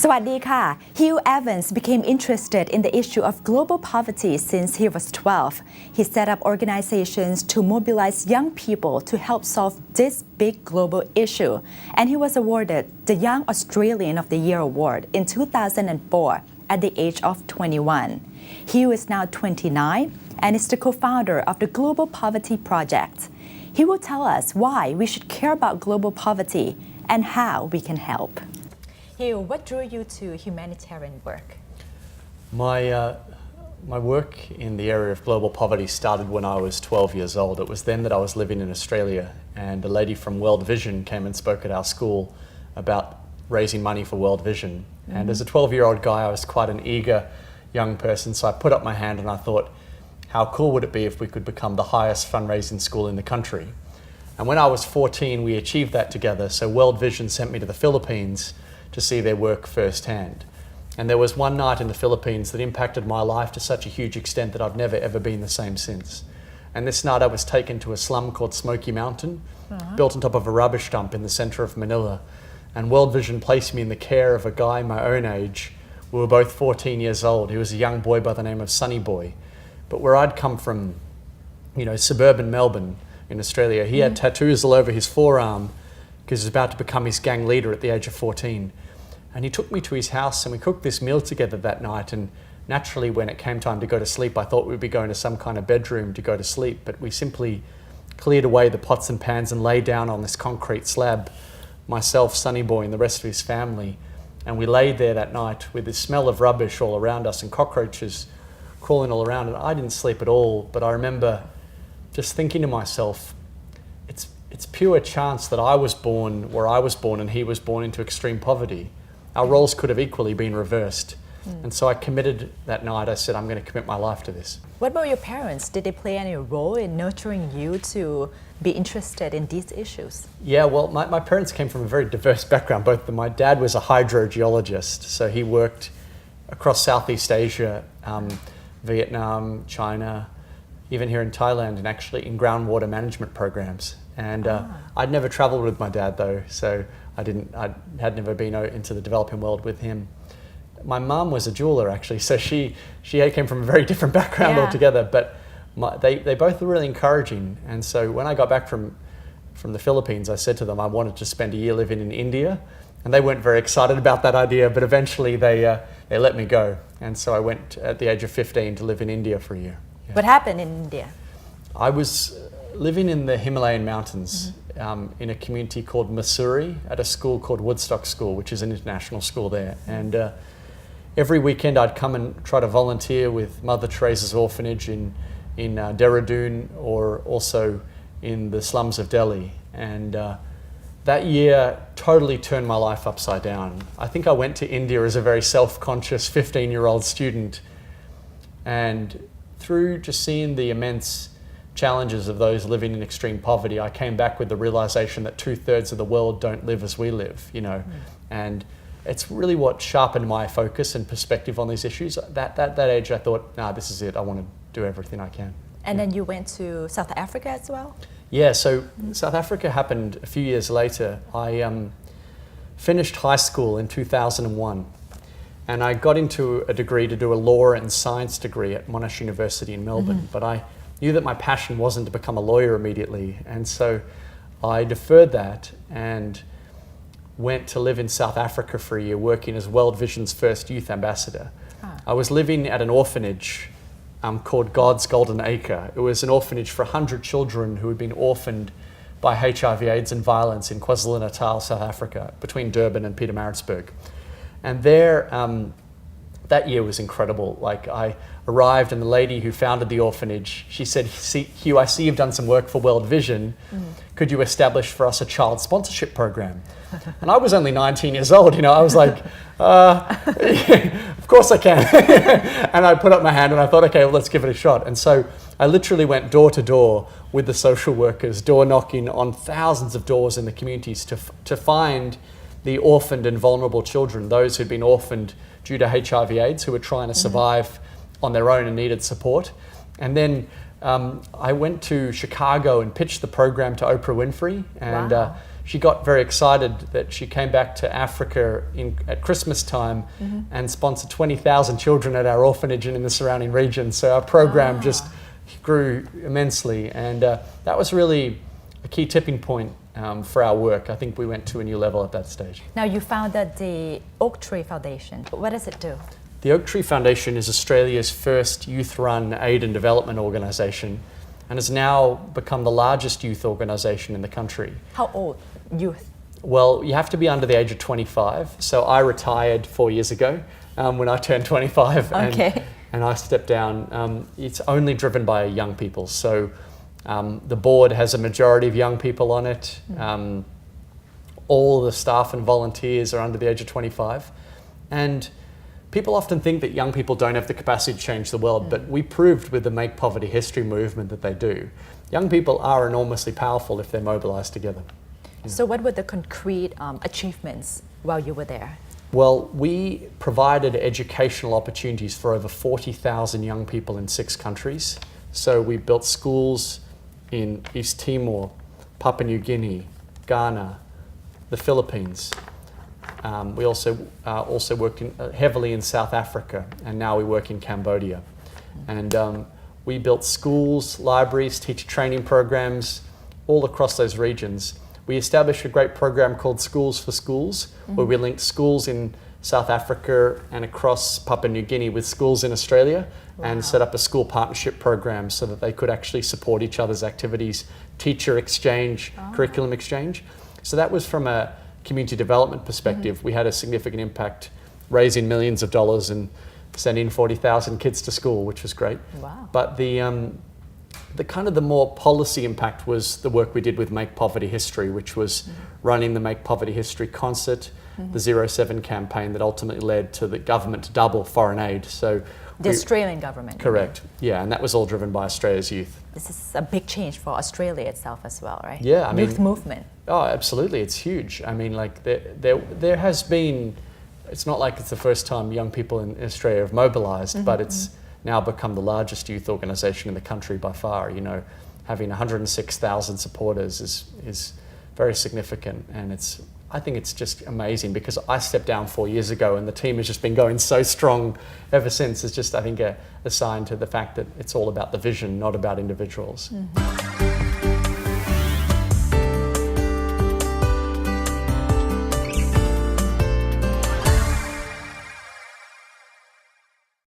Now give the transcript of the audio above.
สวัสดีค่ะ Hugh Evans became interested in the issue of global poverty since he was 12. He set up organizations to mobilize young people to help solve this big global issue, and he was awarded the Young Australian of the Year award in 2004 at the age of 21. Hugh is now 29 and is the co-founder of the Global Poverty Project. He will tell us why we should care about global poverty and how we can help. Hugh, what drew you to humanitarian work? My work in the area of global poverty started when I was 12 years old. It was then that I was living in Australia, and a lady from World Vision came and spoke at our school about raising money for World Vision. And as a 12-year-old guy, I was quite an eager young person, so I put up my hand and I thought, how cool would it be if we could become the highest fundraising school in the country? And when I was 14, we achieved that together, so World Vision sent me to the Philippines to see their work firsthand. And there was one night in the Philippines that impacted my life to such a huge extent that I've never ever been the same since. And this night I was taken to a slum called Smoky Mountain, built on top of a rubbish dump in the center of Manila. And World Vision placed me in the care of a guy my own age. We were both 14 years old. He was a young boy by the name of Sonny Boy. But where I'd come from, suburban Melbourne in Australia, he had tattoos all over his forearm because he was about to become his gang leader at the age of 14. And he took me to his house and we cooked this meal together that night. And naturally, when it came time to go to sleep, I thought we'd be going to some kind of bedroom to go to sleep. But we simply cleared away the pots and pans and lay down on this concrete slab, myself, Sonny Boy, and the rest of his family. And we laid there that night with the smell of rubbish all around us and cockroaches crawling all around. And I didn't sleep at all, but I remember just thinking to myself, it's pure chance that I was born where I was born and he was born into extreme poverty. Our roles could have equally been reversed. And so I committed that night. I said, I'm going to commit my life to this. What about your parents? Did they play any role in nurturing you to be interested in these issues? Yeah, well, my parents came from a very diverse background. Both my dad was a hydrogeologist, so he worked across Southeast Asia, Vietnam, China, even here in Thailand, and actually in groundwater management programs. And I'd never traveled with my dad though, so I had never been into the developing world with him. My mum was a jeweler actually, so she came from a very different background altogether, but they both were really encouraging. And so when I got back from the Philippines, I said to them I wanted to spend a year living in India, and they weren't very excited about that idea, but eventually they let me go. And so I went at the age of 15 to live in India for a year. Yeah. What happened in India? I was living in the Himalayan mountains in a community called Mussoorie at a school called Woodstock School, which is an international school there. And every weekend I'd come and try to volunteer with Mother Teresa's orphanage in Dehradun, or also in the slums of Delhi. And that year totally turned my life upside down. I think I went to India as a very self-conscious 15-year-old student, and through just seeing the immense challenges of those living in extreme poverty, I came back with the realization that 2/3 of the world don't live as we live, and it's really what sharpened my focus and perspective on these issues. That age, I thought, this is it. I want to do everything I can. And then you went to South Africa as well? Yeah, so South Africa happened a few years later. I finished high school in 2001, and I got into a degree to do a law and science degree at Monash University in Melbourne, but I knew that my passion wasn't to become a lawyer immediately, and so I deferred that and went to live in South Africa for a year, working as World Vision's first youth ambassador. I was living at an orphanage called God's Golden Acre. It was an orphanage for 100 children who had been orphaned by HIV, AIDS and violence in KwaZulu-Natal, South Africa, between Durban and Pietermaritzburg. And there, that year was incredible. Like, I arrived and the lady who founded the orphanage, she said, Hugh, I see you've done some work for World Vision. Could you establish for us a child sponsorship program? And I was only 19 years old, I was like, of course I can. And I put up my hand and I thought, okay, well, let's give it a shot. And so I literally went door to door with the social workers, door knocking on thousands of doors in the communities to find the orphaned and vulnerable children, those who'd been orphaned due to HIV AIDS, who were trying to survive on their own and needed support. And then I went to Chicago and pitched the program to Oprah Winfrey, and she got very excited that she came back to Africa at Christmas time and sponsored 20,000 children at our orphanage and in the surrounding region. So our program just grew immensely, and that was really a key tipping point for our work. I think we went to a new level at that stage. Now you founded the Oak Tree Foundation. What does it do? The Oak Tree Foundation is Australia's first youth-run aid and development organisation, and has now become the largest youth organisation in the country. How old youth? Well, you have to be under the age of 25. So I retired 4 years ago when I turned 25, and I stepped down. It's only driven by young people. So the board has a majority of young people on it. All the staff and volunteers are under the age of 25. And people often think that young people don't have the capacity to change the world, but we proved with the Make Poverty History movement that they do. Young people are enormously powerful if they're mobilised together. So what were the concrete achievements while you were there? Well, we provided educational opportunities for over 40,000 young people in 6 countries. So we built schools in East Timor, Papua New Guinea, Ghana, the Philippines. We also worked heavily in South Africa, and now we work in Cambodia. And we built schools, libraries, teacher training programs all across those regions. We established a great program called Schools for Schools, where we linked schools in South Africa and across Papua New Guinea with schools in Australia, and set up a school partnership program so that they could actually support each other's activities, teacher exchange, curriculum exchange. So that was from a community development perspective. We had a significant impact, raising millions of dollars and sending 40,000 kids to school, which was great. Wow. But the kind of the more policy impact was the work we did with Make Poverty History, which was running the Make Poverty History concert, the 07 campaign that ultimately led to the government to double foreign aid. So the Australian government. Correct. Yeah, and that was all driven by Australia's youth. This is a big change for Australia itself as well, right? Yeah, I mean, youth movement. Oh, absolutely, it's huge. I mean, like there has been. It's not like it's the first time young people in Australia have mobilised, but it's now become the largest youth organisation in the country by far. You know, having 106,000 supporters is very significant, and I think it's just amazing because I stepped down 4 years ago and the team has just been going so strong ever since. It's just, I think, a sign to the fact that it's all about the vision, not about individuals.